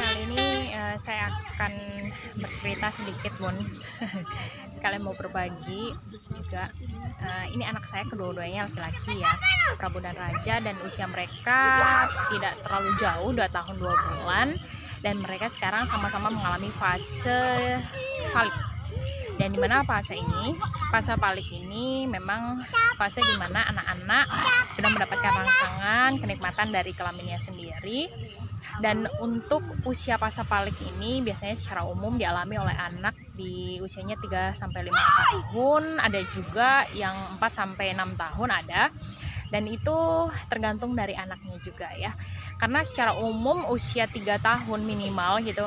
Kali ini saya akan bercerita sedikit, Bun. Sekalian mau berbagi juga. Ini anak saya kedua-duanya laki-laki ya, Prabu dan Raja, dan usia mereka tidak terlalu jauh, 2 tahun 2 bulan, dan mereka sekarang sama-sama mengalami fase palik. Dan dimana fase palik ini memang fase dimana anak-anak sudah mendapatkan rangsangan kenikmatan dari kelaminnya sendiri. Dan untuk usia fase palik ini biasanya secara umum dialami oleh anak di usianya 3-5 tahun, ada juga yang 4-6 tahun ada. Dan itu tergantung dari anaknya juga ya. Karena secara umum usia 3 tahun minimal gitu,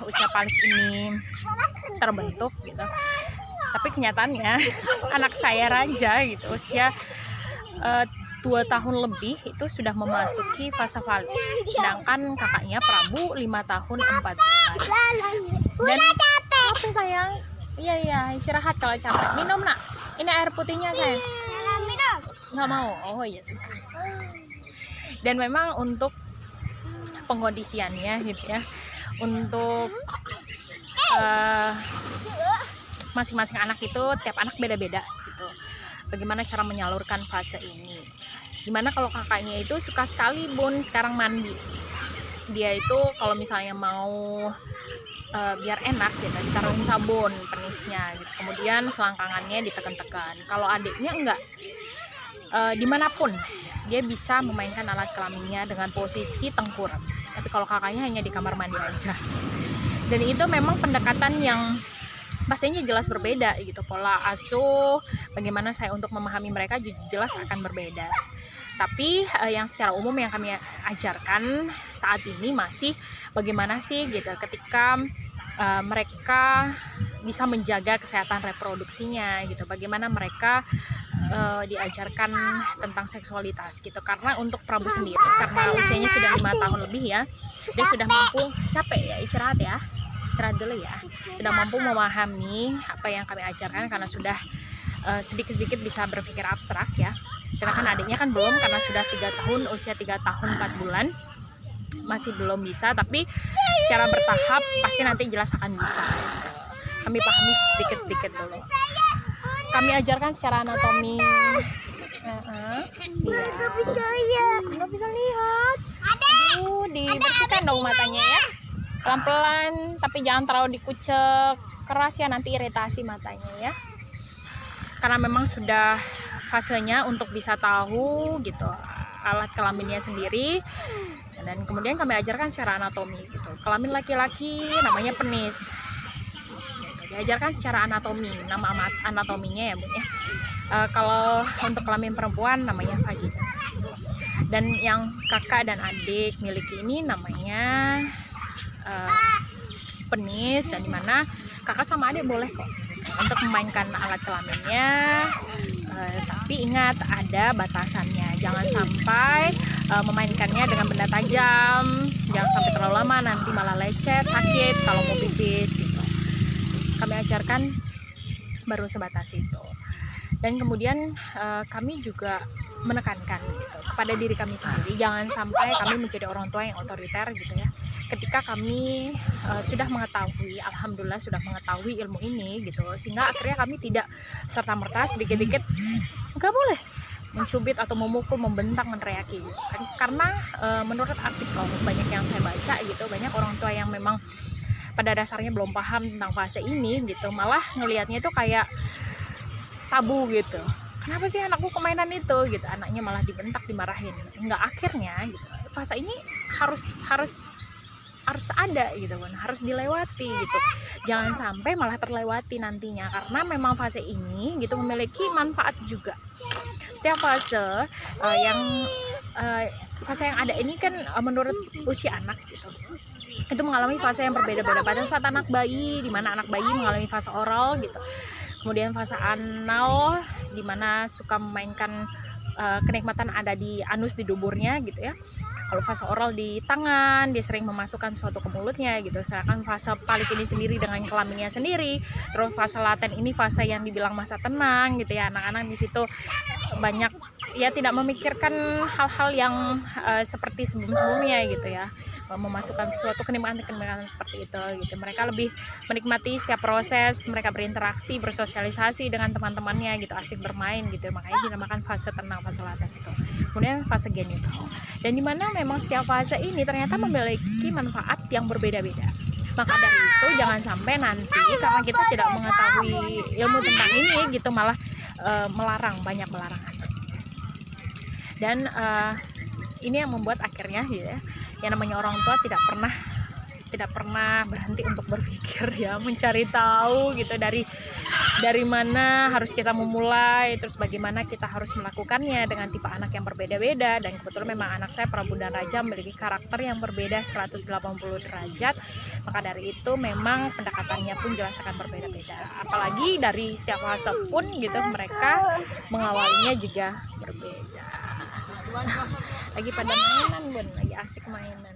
usia palik ini terbentuk gitu. Tapi kenyataannya anak saya Raja gitu usia 2 tahun lebih itu sudah memasuki fase palik, sedangkan kakaknya Prabu 5 tahun 4 bulan. Dan apa sayang? Iya istirahat kalau capek. Minum nak, ini air putihnya sayang. Nggak mau? Oh iya suka. Dan memang untuk pengkondisiannya gitu ya, untuk masing-masing anak itu, tiap anak beda-beda gitu, bagaimana cara menyalurkan fase ini. Dimana kalau kakaknya itu suka sekali, Bun, sekarang mandi. Dia itu kalau misalnya mau biar enak gitu, ditaruhin sabun penisnya gitu. Kemudian selangkangannya ditekan-tekan. Kalau adiknya enggak, dimanapun dia bisa memainkan alat kelaminnya dengan posisi tengkurap. Tapi kalau kakaknya hanya di kamar mandi aja. Dan itu memang pendekatan yang pastinya jelas berbeda gitu. Pola asuh, bagaimana saya untuk memahami mereka jelas akan berbeda. Tapi yang secara umum yang kami ajarkan saat ini masih bagaimana sih gitu ketika mereka bisa menjaga kesehatan reproduksinya gitu. Bagaimana mereka diajarkan tentang seksualitas gitu. Karena untuk Prabu sendiri, karena usianya sudah 5 tahun lebih ya, dia sudah mampu, capek ya, istirahat dulu ya, sudah mampu memahami apa yang kami ajarkan karena sudah sedikit-sedikit bisa berpikir abstrak ya. Sedangkan adiknya kan belum, karena sudah 3 tahun, usia 3 tahun 4 bulan masih belum bisa, tapi secara bertahap pasti nanti jelas akan bisa. Kami pahami sedikit-sedikit dulu. Kami ajarkan secara anatomi. Iya. Nggak bisa lihat. Aduh, dibersihkan dong matanya ya. Pelan-pelan, tapi jangan terlalu dikucek keras ya, nanti iritasi matanya ya. Karena memang sudah fasenya untuk bisa tahu gitu alat kelaminnya sendiri. Dan kemudian kami ajarkan secara anatomi gitu. Kelamin laki-laki namanya penis. Diajarkan secara anatomi, nama anatominya ya Bun ya. Kalau untuk kelamin perempuan namanya vagina. Dan yang kakak dan adik miliki ini namanya penis, dan dimana kakak sama adik boleh kok untuk memainkan alat kelaminnya, tapi ingat ada batasannya. Jangan sampai memainkannya dengan benda tajam, jangan sampai terlalu lama, nanti malah lecet, sakit kalau mau pipis gitu. Kami ajarkan baru sebatas itu. Dan kemudian kami juga menekankan gitu kepada diri kami sendiri, jangan sampai kami menjadi orang tua yang otoriter gitu ya. Ketika kami sudah mengetahui, alhamdulillah sudah mengetahui ilmu ini gitu, sehingga akhirnya kami tidak serta-merta sedikit-dikit nggak boleh mencubit atau memukul, membentak, meneriaki gitu kan. Karena menurut artikel banyak yang saya baca gitu, banyak orang tua yang memang pada dasarnya belum paham tentang fase ini gitu, malah ngelihatnya itu kayak tabu gitu. Kenapa sih anakku kemainan itu gitu, anaknya malah dibentak, dimarahin. Enggak, akhirnya gitu fase ini harus ada gitu kan, harus dilewati gitu. Jangan sampai malah terlewati nantinya, karena memang fase ini gitu memiliki manfaat juga. Setiap fase fase yang ada ini kan menurut usia anak gitu, itu mengalami fase yang berbeda-beda. Pada saat anak bayi, di mana anak bayi mengalami fase oral gitu. Kemudian fase anal, di mana suka memainkan kenikmatan ada di anus, di duburnya gitu ya. Kalau fase oral di tangan, dia sering memasukkan sesuatu ke mulutnya gitu. Sedangkan fase palik ini sendiri dengan kelaminnya sendiri. Terus fase laten ini fase yang dibilang masa tenang gitu ya. Anak-anak di situ banyak ya tidak memikirkan hal-hal yang seperti sebelum-sebelumnya gitu ya, memasukkan sesuatu kenikmatan seperti itu gitu. Mereka lebih menikmati setiap proses, mereka berinteraksi, bersosialisasi dengan teman-temannya gitu, asik bermain gitu. Makanya dinamakan fase tenang, fase laten itu. Kemudian fase genital, dan dimana memang setiap fase ini ternyata memiliki manfaat yang berbeda-beda. Maka dari itu jangan sampai nanti karena kita tidak mengetahui ilmu tentang ini gitu malah melarang, banyak pelarangan. Dan ini yang membuat akhirnya gitu ya, yang namanya orang tua tidak pernah berhenti untuk berpikir ya, mencari tahu gitu dari mana harus kita memulai, terus bagaimana kita harus melakukannya dengan tipe anak yang berbeda-beda. Dan kebetulan memang anak saya Prabu dan Raja memiliki karakter yang berbeda 180 derajat, maka dari itu memang pendekatannya pun jelas akan berbeda-beda. Apalagi dari setiap fase pun gitu mereka mengawalinya juga berbeda. Lagi pada mainan Bun, lagi asik mainan.